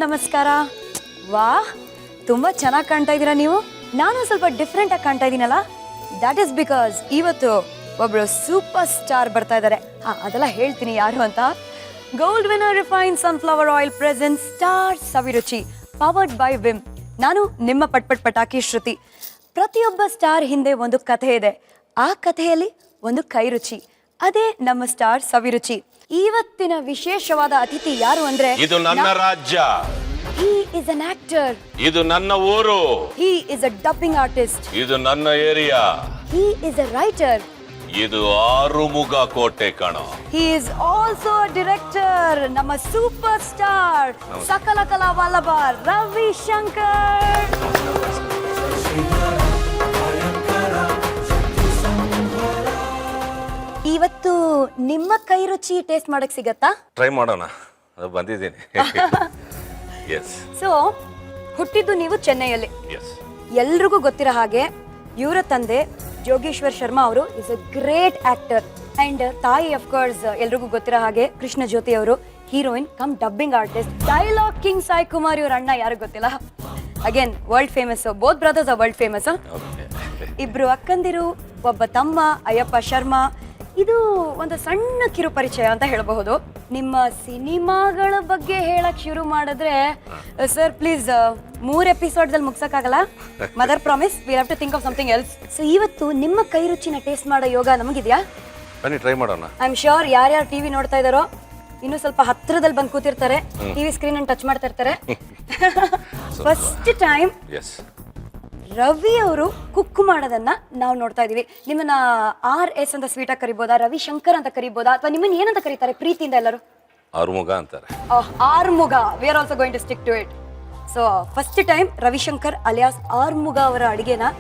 ನಮಸ್ಕಾರ. ವಾ, ತುಂಬಾ ಚೆನ್ನಾಗಿ ಕಾಣ್ತಾ ಇದ್ದೀರಾ ನೀವು. ನಾನು ಸ್ವಲ್ಪ ಡಿಫ್ರೆಂಟ್ ಆಗಿ ಕಾಣ್ತಾ ಇದ್ದೀನಲ್ಲ. ದಟ್ ಇಸ್ ಬಿಕಾಸ್ ಇವತ್ತು ಒಬ್ರು ಸೂಪರ್ ಸ್ಟಾರ್ ಬರ್ತಾ ಇದ್ದಾರೆ. ಅದೆಲ್ಲ ಹೇಳ್ತೀನಿ ಯಾರು ಅಂತ. Gold winner refine sunflower oil present star Saviruchi powered by Vim. ನಾನು ನಿಮ್ಮ ಪಟಾಕಿ ಶ್ರುತಿ. ಪ್ರತಿಯೊಬ್ಬ ಸ್ಟಾರ್ ಹಿಂದೆ ಒಂದು ಕಥೆ ಇದೆ. ಆ ಕಥೆಯಲ್ಲಿ ಒಂದು ಕೈ ರುಚಿ. ಅದೇ ನಮ್ಮ ಸ್ಟಾರ್ ಸವಿರುಚಿ. ಇವತ್ತಿನ ವಿಶೇಷವಾದ ಅತಿಥಿ ಯಾರು ಅಂದ್ರೆ, ಇದು ನನ್ನ ರಾಜ್ಯ. He is an actor. ಇದು ನನ್ನ ಊರು. He is a dubbing artist. ಇದು ನನ್ನ area. He is a writer. ಇದು ಆರುಮುಗ ಕೋಟೆ ಕಣೋ. He is also a director. ನಮ್ಮ ಸೂಪರ್ ಸ್ಟಾರ್ ಸಕಲ ಕಲಾ ವಲ್ಲಭ ರವಿಶಂಕರ್. ಇವತ್ತು ನಿಮ್ಮ ಕೈ ರುಚಿ ಟೇಸ್ಟ್ ಮಾಡಕ್ ಸಿಗತ್ತಾ? ಟ್ರೈ ಮಾಡೋಣ, ಅದು ಬಂದಿದ್ದೀನಿ. ಎಸ್. ಸೊ ಹುಟ್ಟಿದ್ದು ನೀವು ಚೆನ್ನೈಯಲ್ಲಿ. ಎಸ್. ಎಲ್ರಿಗೂ ಗೊತ್ತಿರೋ ಹಾಗೆ ಇವರ ತಂದೆ ಜೋಗೇಶ್ವರ್ ಶರ್ಮಾ ಅವರು is a great actor and ತಾಯಿ ಅಫ್ಕೋರ್ಸ್ ಎಲ್ರಿಗೂ ಗೊತ್ತಿರೋ ಹಾಗೆ ಕೃಷ್ಣ ಜ್ಯೋತಿ ಅವರು heroine cum dubbing artist. Dialogue king Sai Kumar ಇವ್ರ ಅಣ್ಣ ಯಾರು ಗೊತ್ತಿಲ್ಲ, again world famous. Both brothers are world famous. ಇಬ್ರು ಅಕ್ಕಂದಿರು, ಒಬ್ಬ ತಮ್ಮ ಅಯ್ಯಪ್ಪ ಶರ್ಮಾ. ಇದು ಒಂದು ಸಣ್ಣ ಕಿರು ಪರಿಚಯ ಅಂತ ಹೇಳಬಹುದು. ನಿಮ್ಮ ಸಿನಿಮಾಗಳ ಬಗ್ಗೆ ಹೇಳಕ್ ಶುರು ಮಾಡಿದ್ರೆ ಸರ್ ಪ್ಲೀಸ್ 3 ಎಪಿಸೋಡ್ದಲ್ಲಿ ಮುಗ್ಸಕ್ಕಾಗಲ್ಲ. Mother promise, we have to think of something else. So ಇವತ್ತು ನಿಮ್ಮ ಕೈ ರುಚಿನ ಟೇಸ್ಟ್ ಮಾಡೋ ಯೋಗ ನಮಗಿದ್ಯಾ? ಬನ್ನಿ ಟ್ರೈ ಮಾಡೋಣ. ಐ ಆಮ್ ಶ್ಯೂರ್ ಯಾರ್ಯಾರು ಟಿವಿ ನೋಡ್ತಾ ಇದಾರೋ ಇನ್ನು ಸ್ವಲ್ಪ ಹತ್ರದಲ್ಲಿ ಬಂದು ಕೂತಿರ್ತಾರೆ, ಟಿವಿ ಸ್ಕ್ರೀನ್ ಅನ್ನು ಟಚ್ ಮಾಡ್ತಾ ಇರ್ತಾರೆ. ಫಸ್ಟ್ ಟೈಮ್ ರವಿ ಅವರು ಕುಕ್ ಮಾಡೋದನ್ನ ನಾವು ನೋಡ್ತಾ ಇದೀವಿ. ನಿಮ್ಮನ್ನ RS ಅಂತ ಸ್ವೀಟ್ ಆಗಿ ಕರಿಬೋದಾ, ರವಿಶಂಕರ್ ಅಂತ ಕರಿಬೋದಾ, ಅಥವಾ ನಿಮ್ಮನ್ನ ಏನಂತ ಕರೀತಾರೆ ಪ್ರೀತಿಯಿಂದ ಎಲ್ಲರೂ? ಆರುಮುಗ ಅಂತಾರೆ. Armuga. We are also going to stick to it. So first time Ravishankar alias Armuga ಅವರ ಅಡಿಗೆನ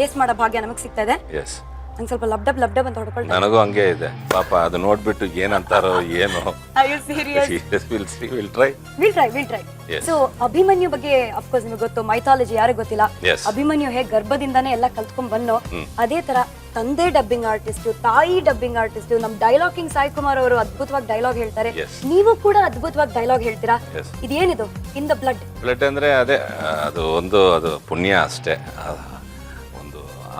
ಟೇಸ್ಟ್ ಮಾಡೋ ಭಾಗ್ಯ ನಮಗೆ ಸಿಗ್ತಾ ಇದೆ. ಎಸ್. ನಂಗೆ ಸ್ವಲ್ಪ ಲಬ್ಡಬ್ ಅಂತ ಹೊಡ್ಕೊಳ್ತಾ. ನನಗೂ ಹಂಗೆ ಇದೆ ಪಾಪ, ಅದು ನೋಡ್ಬಿಟ್ಟು ಏನಂತಾರೋ ಏನೋ. Are you serious? We'll see, we'll try. We'll try. Yes. So Abhimanyu ಬಗ್ಗೆ ಅಫ್ಕೋರ್ಸ್ ನಿಮಗೆ ಗೊತ್ತು, ಮೈಥಾಲಜಿ ಯಾರಿಗೂ ಗೊತ್ತಿಲ್ಲ. Yes. ಅಭಿಮನ್ಯು ಹೇಗೆ ಗರ್ಭದಿಂದಾನೇ ಎಲ್ಲ ಕಲ್ತ್ಕೊಂಡ್ ಬಂದು, ಅದೇ ತರ ತಂದೆ ಡಬ್ಬಿಂಗ್ ಆರ್ಟಿಸ್ಟ್, ತಾಯಿ ಡಬ್ಬಿಂಗ್ ಆರ್ಟಿಸ್ಟ್, ನಮ್ ಡೈಲಾಗ್ ಕಿಂಗ್ ಸಾಯಿ ಕುಮಾರ್ ಅವರು ಅದ್ಭುತವಾಗಿ ಡೈಲಾಗ್ ಹೇಳ್ತಾರೆ. Yes. ನೀವು ಕೂಡ ಅದ್ಭುತವಾಗಿ ಡೈಲಾಗ್ ಹೇಳ್ತೀರಾ. Yes. ಇದೇನಿದು ಇನ್ ದ ಬ್ಲಡ್ ಅಂದ್ರೆ ಅದೇ, ಅದು ಪುಣ್ಯ ಅಷ್ಟೇ.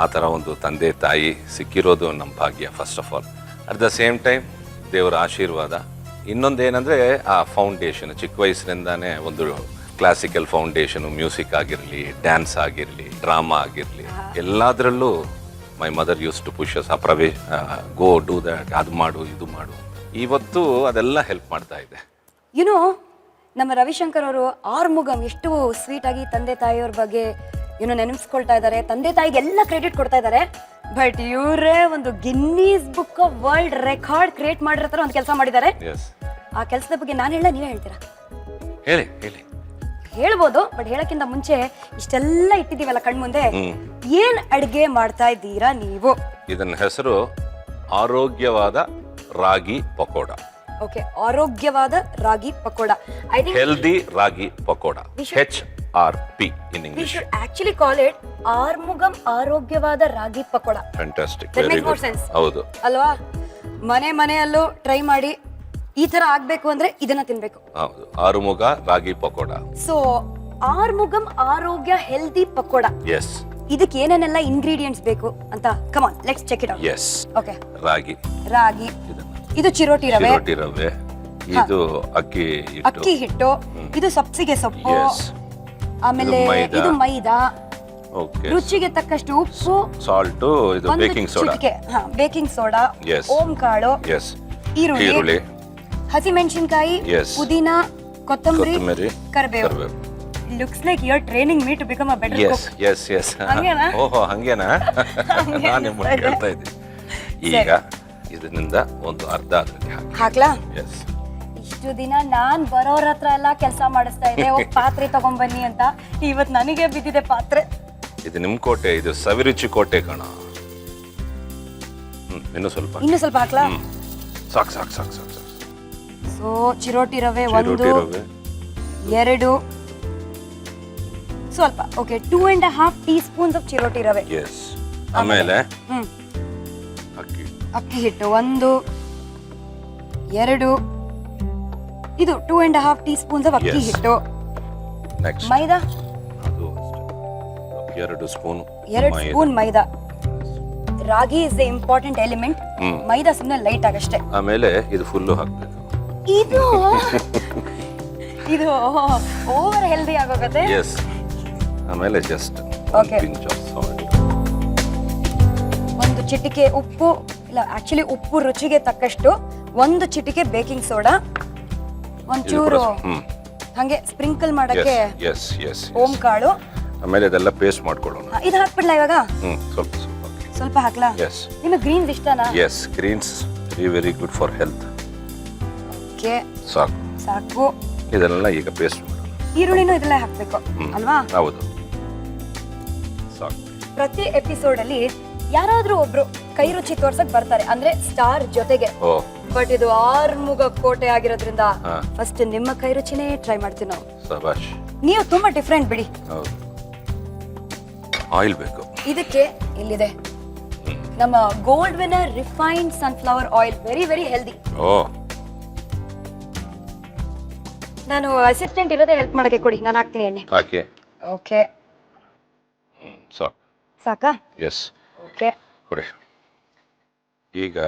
ಆ ಥರ ಒಂದು ತಂದೆ ತಾಯಿ ಸಿಕ್ಕಿರೋದು ನಮ್ಮ ಭಾಗ್ಯ first of all. At the same time ದೇವರ ಆಶೀರ್ವಾದ. ಇನ್ನೊಂದೇನೆಂದರೆ ಆ ಫೌಂಡೇಶನ್, ಚಿಕ್ಕ ವಯಸ್ಸಿನಿಂದಾನೇ ಒಂದು ಕ್ಲಾಸಿಕಲ್ ಫೌಂಡೇಶನು, ಮ್ಯೂಸಿಕ್ ಆಗಿರಲಿ, ಡ್ಯಾನ್ಸ್ ಆಗಿರಲಿ, ಡ್ರಾಮಾ ಆಗಿರಲಿ, ಎಲ್ಲದರಲ್ಲೂ my mother use to push us. Go do that, ಅದು ಮಾಡು ಇದು ಮಾಡು. ಇವತ್ತು ಅದೆಲ್ಲ ಹೆಲ್ಪ್ ಮಾಡ್ತಾ ಇದೆ. ಯುನೋ ನಮ್ಮ ರವಿಶಂಕರ್ ಅವರು ಆರ್ಮುಗಂ ಎಷ್ಟು ಸ್ವೀಟ್ ಆಗಿ ತಂದೆ ತಾಯಿಯವ್ರ ಬಗ್ಗೆ ನೆನಪಿಸ್ಕೊಳ್ತಾ ಇದ್ದಾರೆ. ತಂದೆ ತಾಯಿಗೆ ಎಲ್ಲ ಕ್ರೆಡಿಟ್ ಕೊಡ್ತಾ ಇದ್ದಾರೆ. ಬಟ್ ಇವರೇ ಒಂದು Guinness book of world record create ಮಾಡಿರೋ ಒಂದು ಕೆಲಸ ಮಾಡಿದ್ದಾರೆ. ಆ ಕೆಲಸದ ಬಗ್ಗೆ ನಾನು ಹೇಳ, ನೀವೇ ಹೇಳ್ತೀರಾ? ಹೇಳಿ. ಹೇಳ್ಬೋದು, ಬಟ್ ಹೇಳಕ್ಕಿಂತ ಮುಂಚೆ ಇಷ್ಟೆಲ್ಲ ಇಟ್ಟಿದೀವಲ್ಲ ಕಣ್ಮುಂದೆ, ಏನ್ ಅಡ್ಗೆ ಮಾಡ್ತಾ ಇದ್ದೀರಾ ನೀವು? ಇದನ್ನ ಹೆಸರು ಆರೋಗ್ಯವಾದ ರಾಗಿ ಪಕೋಡ. ಓಕೆ, ಆರೋಗ್ಯವಾದ ragi pakoda. I think healthy ragi pakoda, HRP in English. We should actually call it Arumugam ಆರೋಗ್ಯವಾದ ragi pakoda. Fantastic. That makes more sense. ಹೌದು ಅಲ್ವಾ? ಮನೆಯಲ್ಲೂ ಟ್ರೈ ಮಾಡಿ ಈ ತರ ಆಗ್ಬೇಕು ಅಂದ್ರೆ ಇದನ್ನ ತಿನ್ಬೇಕು. ಹೌದು, ಆರುಮುಗ ರಾಗಿ ಪಕೋಡ. ಸೊ ಆರ್ಮುಗಂ ಆರೋಗ್ಯ ಹೆಲ್ದಿ ಪಕೋಡ. ಎಸ್. ಇದಕ್ಕೆ ಏನೇನೆಲ್ಲ ಇಂಗ್ರೀಡಿಯೆಂಟ್ಸ್ ಬೇಕು ಅಂತ come on let's check it out. Yes. Okay. Ragi, ಇದು ಚಿರೋಟಿ ರವೆ, ಇದು ಅಕ್ಕಿ ಹಿಟ್ಟು, ಇದು ಸಬ್ಸಿಗೆ ಸೊಪ್ಪು, ಆಮೇಲೆ ಇದು ಮೈದಾ, ರುಚಿಗೆ ತಕ್ಕಷ್ಟು ಉಪ್ಪು, ಸಾಲ್ಟ್, ಇದು ಬೇಕಿಂಗ್ ಸೋಡಾ, ಓಂ ಕಾಳು, ಈರುಳ್ಳಿ, ಹಸಿಮೆಣಸಿನಕಾಯಿ, ಪುದೀನಾ, ಕೊತ್ತಂಬರಿ, ಕರಿಬೇವು. Looks like you're training me to become a better cook. Yes. ಓಹೋ, ಹಂಗೇನಾ? ನಾನು ನಿಮ್ಮನ್ನು ಕೇಳ್ತಾ ಇದ್ದೀನಿ. ಈಗ ಇದರಿಂದ ಒಂದು ಅರ್ಧ ಅದಕ್ಕೆ ಹಾಕ್ಲಾ? ಎಸ್. ಇಷ್ಟು ದಿನ ನಾನ್ ಬರೋರ ಹತ್ರ ಎಲ್ಲ ಕೆಲಸ ಮಾಡಿಸ್ತಾ ಇದ್ದೆ, ಪಾತ್ರೆ ತಗೊಂಡ್ಬನ್ನಿ ಅಂತ. ಇವತ್ತು ನನಗೆ ಬಿದ್ದಿದೆ ಪಾತ್ರೆ. ಇದು ನಿಮ್ ಕೋಟೆ, ಇದು ಸವಿರುಚಿ ಕೋಟೆ ಕಣ. ಇನ್ನು ಸ್ವಲ್ಪ ಹಾಕ್ಲಾ? ಸಾಕು. ಸೊ ಚಿರೋಟಿ ರವೆ 1, 2, ಸ್ವಲ್ಪ. ಓಕೆ, 2.5 ಟೀಸ್ಪೂನ್ಸ್ ಆಫ್ ಚಿರೋಟಿ ರವೆ. ಎಸ್. ಆಮೇಲೆ ಅಕ್ಕಿ ಹಿಟ್ಟು 1, 2, ಇದು 2.5 ಟೀಸ್ಪೂನ್ಸ್ ಆಫ್ ಅಕ್ಕಿ ಹಿಟ್ಟು. ನೆಕ್ಸ್ಟ್ ಮೈದಾ ಅದು ಅಷ್ಟೇ 2 spoon 2 spoon maida. Ragi is the important element. Maida ಸುಮ್ಮನೆ ಲೈಟ್ ಆಗಷ್ಟೇ. ಆಮೇಲೆ ಇದು ಫುಲ್ಲು ಹಾಕ್ಬೇಕು. ಇದು ಇದು ಓವರ್ ಹೆಲ್ದಿ ಆಗೋಗುತ್ತೆ. ಎಸ್. ಆಮೇಲೆ just Okay. Pinch of salt. ಒಂದು ಚಿಟಿಕೆ ಉಪ್ಪು, ಇಲ್ಲ ಆಕ್ಚುಲಿ ಉಪ್ಪು ರುಚಿಗೆ ತಕ್ಕಷ್ಟು, 1 ಚಿಟಿಕೆ ಬೇಕಿಂಗ್ ಸೋಡಾ, ಒಂಚೂರು ಹಂಗೆ ಸ್ಪ್ರಿಂಕಲ್ ಮಾಡಕ್ಕೆ ಎಸ್ ಎಸ್. ಓಂ ಕಾಳು. ಆಮೇಲೆ ಇದೆಲ್ಲ ಪೇಸ್ಟ್ ಮಾಡ್ಕೊಳ್ಳೋಣ. ಇದು ಹಾಕ್ಬಿಡ್ಲಾ ಇವಾಗ? ಸ್ವಲ್ಪ ಸ್ವಲ್ಪ ಹಾಕ್ಲಾ? ಎಸ್. ನಿಮಗೆ ಗ್ರೀನ್ಸ್ ಇಷ್ಟನಾ? Yes, greens very good for health. Okay, ಸಾಕು. ಸಾಕು. ಇದೆಲ್ಲ ಈಗ ಪೇಸ್ಟ್ ಮಾಡೋಣ. ಈರುಳ್ಳಿನೂ ಇದೆಲ್ಲ ಹಾಕ್ಬೇಕು ಅಲ್ವಾ? ಹೌದು, ಸಾಕು. ಪ್ರತಿ ಎಪಿಸೋಡ್ ಅಲ್ಲಿ ಯಾರಾದ್ರೂ ಒಬ್ರು ಕೈ ರುಚಿ ತೋರ್ಸಕ್ ಬರ್ತಾರೆ, ಅಂದ್ರೆ ಸ್ಟಾರ್ ಜೊತೆಗೆ. ಬಟ್ ಇದು ಆರ್ಮುಗ ಕೋಟೆ ಆಗಿರೋದ್ರಿಂದ ಫಸ್ಟ್ ನಿಮ್ಮ ಕೈ ರುಚಿನೇ ಟ್ರೈ ಮಾಡ್ತೀವಿ ನಾವು. ಸಬಾಷ್. ನೀವು ತುಂಬಾ ಡಿಫ್ರೆಂಟ್ ಬಿಡಿ. ಹೌದು. ಆಯಿಲ್ ಬೇಕು ಇದಕ್ಕೆ. ಇಲ್ಲಿದೆ ನಮ್ಮ gold winner refined sunflower oil, very very healthy. ನಾನು ಅಸಿಸ್ಟೆಂಟ್ ಇರೋದೇ ಹೆಲ್ಪ್ ಮಾಡಕ್ಕೆ, ಕೊಡಿ ನಾನು ಹಾಕ್ತೀನಿ ಎಣ್ಣೆ. ಹಾಕಿ. ಓಕೆ, ಸಾಕು. ಸಾಕಾ? ಎಸ್. ಓಕೆ, ಕೊಡಿ. ಈಗ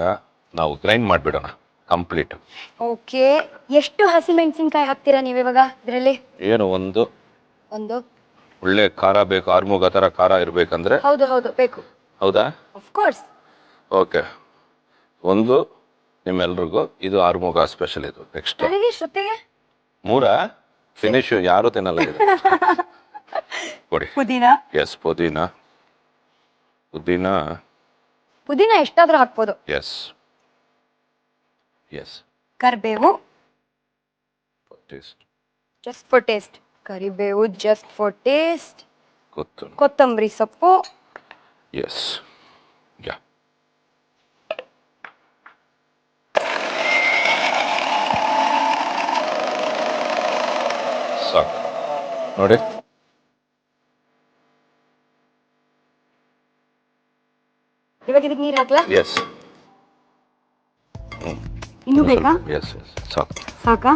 ನಾವು ಗ್ರೈಂಡ್ ಮಾಡಿಬಿಡೋಣ ಕಂಪ್ಲೀಟ್. ಓಕೆ. ಎಷ್ಟು ಹಸಿಮೆಣಸಿನ್ಕಾಯಿ ಹಾಕ್ತೀರಾ ನೀವು ಇವಾಗ ಇದರಲ್ಲಿ? ಏನು ಒಂದು ಒಳ್ಳೆ ಖಾರ ಬೇಕು, ಆರ್ಮುಗ ಥರ ಖಾರ ಇರಬೇಕಂದ್ರೆ. ಹೌದು ಹೌದು, ಬೇಕು. ಹೌದಾ? Of course. ಓಕೆ, ಒಂದು ನಿಮ್ಮೆಲ್ರಿಗೂ, ಇದು ಆರ್ಮುಗ ಸ್ಪೆಷಲ್. ಇದು ನೆಕ್ಸ್ಟ್ ನನಗೆ ಶ್ರುತಿಗೆ 3 ಫಿನಿಶ್. ಯಾರು ತಿನ್ನಲ್ಲ ಇದು. ಕೊಡಿ. ಪುದೀನಾ. ಎಸ್, ಪುದೀನಾ. ಪುದೀನಾ ಎಷ್ಟಾದ್ರೂ ಹಾಕ್ಬೋದು. Yes yes. ಕರಿಬೇವು ಟೇಸ್ಟ್. Just for taste. ಕರಿಬೇವು ಜಸ್ಟ್ ಫಾರ್ ಟೇಸ್ಟ್. ಕೊತ್ತಂಬರಿ ಸೊಪ್ಪು. ಎಸ್. ಯಾ. ಸಾಕು ನೋಡಿ. ಇವಾಗ ಇದಕ್ಕೆ ನೀರು ಹಾಕ್ಲಾ? ಎಸ್. ಇನ್ನೂ ಬೇಕಾ? ಎಸ್ ಎಸ್, ಸಾಕು. ಸಾಕಾ?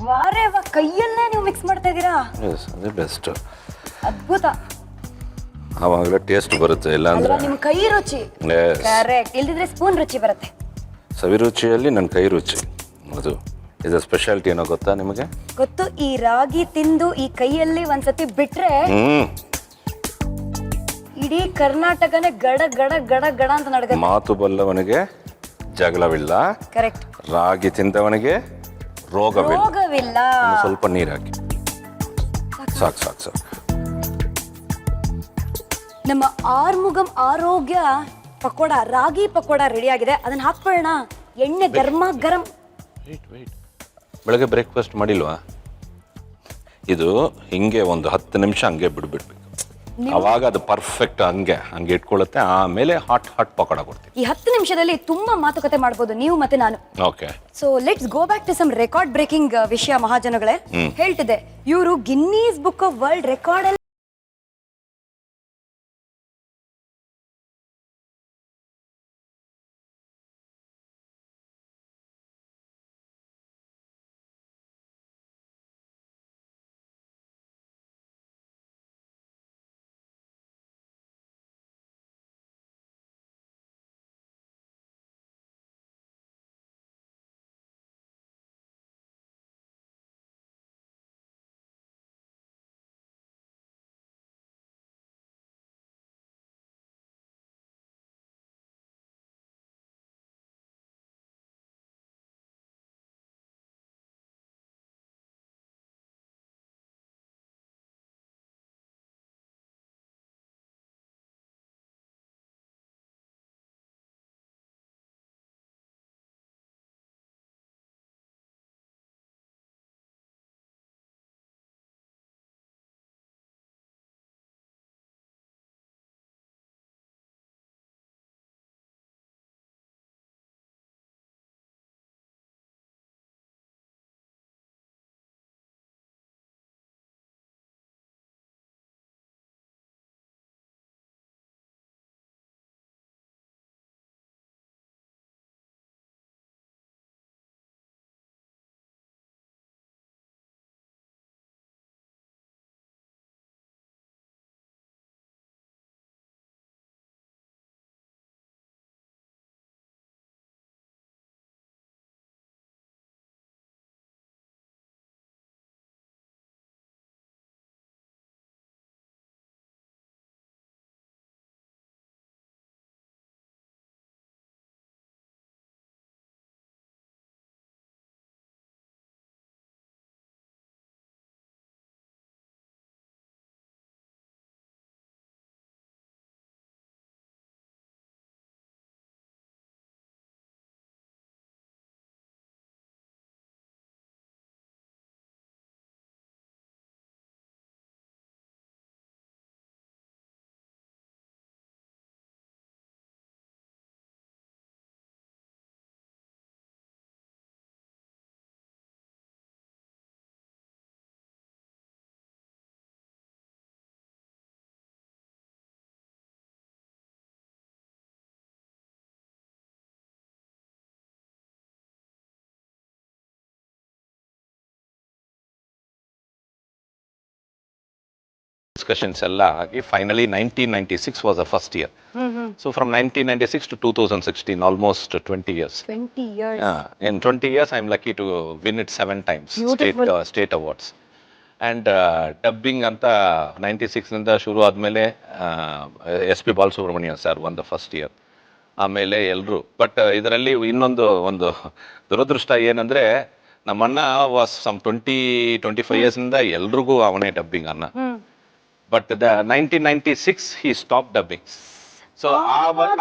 ವಾರೇ ವಾ, ಕೈಯಲ್ಲೇ ನೀವು ಮಿಕ್ಸ್ ಮಾಡ್ತಾ ಇದ್ದೀರಾ. ಎಸ್, ಅದೇ ಬೆಸ್ಟ್. ಅದ್ಭುತ. ಆವಾಗಲೇ ಟೇಸ್ಟ್ ಬರುತ್ತೆ. ಇಲ್ಲ ಅಂದ್ರೆ ನಿಮ್ಮ ಕೈ ರುಚಿ. ಕರೆಕ್ಟ್. ಇಲ್ದಿದ್ರೆ ಸ್ಪೂನ್ ರುಚಿ ಬರುತ್ತೆ. ಸವಿರುಚಿಯಲ್ಲಿ ನನ್ನ ಕೈ ರುಚಿ. ಅದು ಇದು ಸ್ಪೆಷಾಲಿಟಿ ಏನೋ ಗೊತ್ತಾ ನಿಮಗೆ? ಗೊತ್ತು. ಈ ರಾಗಿ ತಿಂದು ಈ ಕೈಯಲ್ಲಿ ಒಂದ್ಸತಿ ಬಿಟ್ರೆ ಇಡೀ ಕರ್ನಾಟಕನೇ ಗಡ ಗಡ ಗಡ ಗಡ ಅಂತ ನಡಗತ್ತೆ. ಮಾತು ಬಲ್ಲವನಿಗೆ ಜಗಳವಿಲ್ಲ. ಕರೆಕ್ಟ್. ರಾಗಿ ತಿಂದವನಿಗೆ ರೋಗವಿಲ್ಲ. ಸ್ವಲ್ಪ ನೀರು ಹಾಕಿ. ಸಾಕು ಸಾಕು ಸಾಕು. ನಮ್ಮ ಆರ್ಮುಗಂ ಆರೋಗ್ಯ ಪಕೋಡ, ರಾಗಿ ಪಕೋಡ ರೆಡಿ ಆಗಿದೆ. ಅದನ್ನ ಹಾಕ್ಕೊಳ್ಳೋಣ. ಎಣ್ಣೆ ಗರಂ. ಬೆಳಗ್ಗೆ ಬ್ರೇಕ್ಫಾಸ್ಟ್ ಮಾಡಿಲ್ವಾ? ಇದು ಹಿಂಗೆ ಒಂದು 10 ನಿಮಿಷ ಹಂಗೆ ಬಿಡ್ಬೇಕು. ಅವಾಗ ಅದು ಪರ್ಫೆಕ್ಟ್ ಹಂಗೆ ಇಟ್ಕೊಳ್ಳುತ್ತೆ. ಆಮೇಲೆ ಹಾಟ್ ಪಕೋಡ ಕೊಡ್ತೀವಿ. ಈ 10 ನಿಮಿಷದಲ್ಲಿ ತುಂಬಾ ಮಾತುಕತೆ ಮಾಡ್ಬೋದು ನೀವು ಮತ್ತೆ ನಾನು. Okay, so let's go back to some record breaking ವಿಷಯ. ಮಹಾಜನಗಳೇ, ಹೇಳ್ತಿದ್ದೆ ಇವರು Guinness book of world record discussions ಎಲ್ಲ ಆಗಿ finally 1996 was the first year. So from 1996 to 2016, almost 20 years. 20 years. In 20 years, I'm lucky to win it 7 times, Beautiful. state awards. And dubbing ಅಂತ 96 ಶುರು ಆದಮೇಲೆ S P Balasubrahmanya sir won the first year. ಆಮೇಲೆ ಎಲ್ಲರೂ. But ಇದರಲ್ಲಿ ಒಂದು ದುರದೃಷ್ಟ ಏನಂದರೆ, ನಮ್ಮಣ್ಣ was some 20-25 ಇಯರ್ಸಿಂದ ಎಲ್ರಿಗೂ ಅವನೇ ಡಬ್ಬಿಂಗ್ ಅನ್ನ. But 1996 he stopped dubbing. So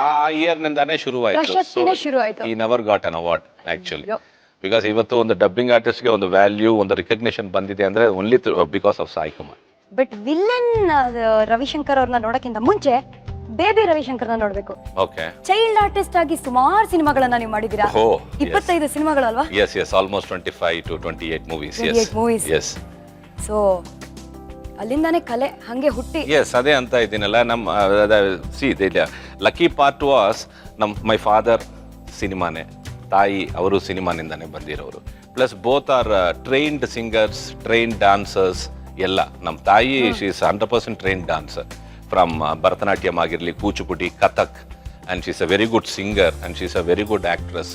ಆ ಇಯರ್ನಿಂದಾನೇ ಶುರುವಾಯಿತು. ಪ್ರಶಸ್ತಿನೇ ಶುರುವಾಯ್ತು. ಈ never got an award actually. Yep. Because ಇವತ್ತು ಒಂದು ಡಬ್ಬಿಂಗ್ ಆರ್ಟಿಸ್ಟ್ಗೆ ಒಂದು ವ್ಯಾಲ್ಯೂ, ಒಂದು ರಿಕಗ್ನಿಷನ್ ಬಂದಿದೆ ಅಂದರೆ only because of Sai Kumar. But villain Ravishankar ಅವ್ರನ್ನ ನೋಡಕ್ಕಿಂತ ಮುಂಚೆ ಬೇಬಿ ರವಿಶಂಕರ್ನ ನೋಡ್ಬೇಕು. ಓಕೆ. ಚೈಲ್ಡ್ ಆರ್ಟಿಸ್ಟ್ ಆಗಿ ಸುಮಾರು ಸಿನಿಮಾಗಳನ್ನ ನೀವು ಮಾಡಿದ್ದೀರಾ. 25 ಸಿನಿಮಾಗಳಲ್ವಾ? Yes almost 25 to 28 movies. 28 movies. Yes. So ಅಲ್ಲಿಂದಾನೇ ಕಲೆ ಹಂಗೆ ಹುಟ್ಟಿ. ಎಸ್, ಅದೇ ಅಂತ ಇದ್ದೀನಲ್ಲ. Lucky part was my father ಸಿನಿಮಾನೇ, ತಾಯಿ ಅವರು ಸಿನಿಮಾನಿಂದಾನೇ ಬಂದಿರೋರು. Plus both are trained singers, trained dancers ಎಲ್ಲ. ನಮ್ಮ ತಾಯಿ she is 100% trained dancer from Bharatanatyam ಆಗಿರಲಿ, Kuchipudi, Kathak, and she is a very good singer and she is a very good actress.